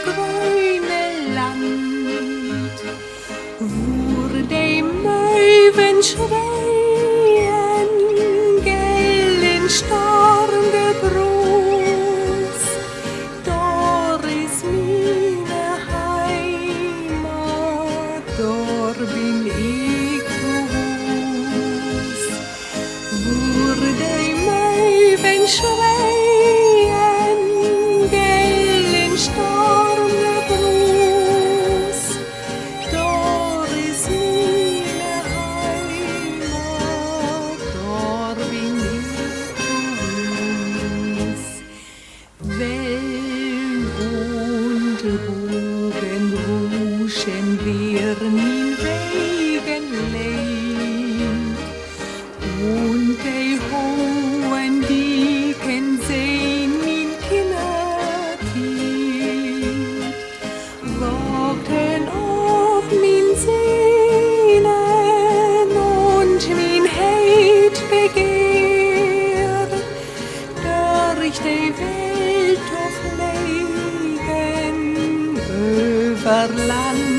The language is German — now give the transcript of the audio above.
grüne Land, wo die Möwen schreien, gell in Storm Bruß, dort ist meine Heimat, dort bin ich zu Hus. Wo die Möwen schreien, gell in Storm Bruß, dort ist meine Heimat, dort bin ich zu Hus. Wellen und Bogen ruschen wir min Wegen leid, und die hohen Dicken sehen min Kindertiet, wogten ob min Sehnen und min Heid Begehr, durch die Welt auf Legen über Land